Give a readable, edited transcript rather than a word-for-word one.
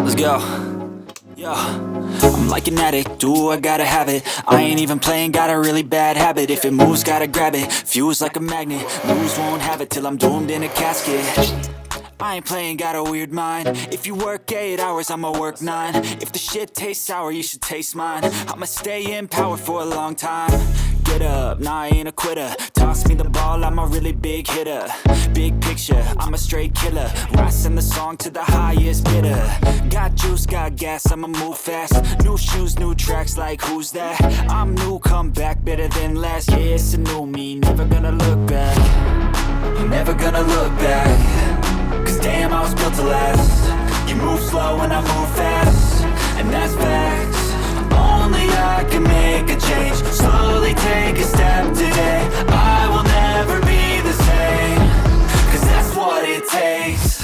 Let's go. Yo, I'm like an addict, do I gotta have it. I ain't even playing, got a really bad habit. If it moves, gotta grab it, fuse like a magnet. Lose, won't have it till I'm doomed in a casket. I ain't playing, got a weird mind. If you work 8 hours, I'ma work 9. If the shit tastes sour, you should taste mine. I'ma stay in power for a long time. Get up, nah, I ain't a quitter. Toss me the ball, I'm a really big hitter. Big picture, I'm a straight killer. Rising the song to the highest bidder. Got juice, got gas, I'ma move fast. New shoes, new tracks, like who's that? I'm new, come back, better than last. Yeah, it's a new me, never gonna look back. Never gonna look back. Cause damn, I was built to last. You move slow and I move fast, and that's facts. Only I can make a change. Slowly take a step today. I will never be the same. Cause that's what it takes.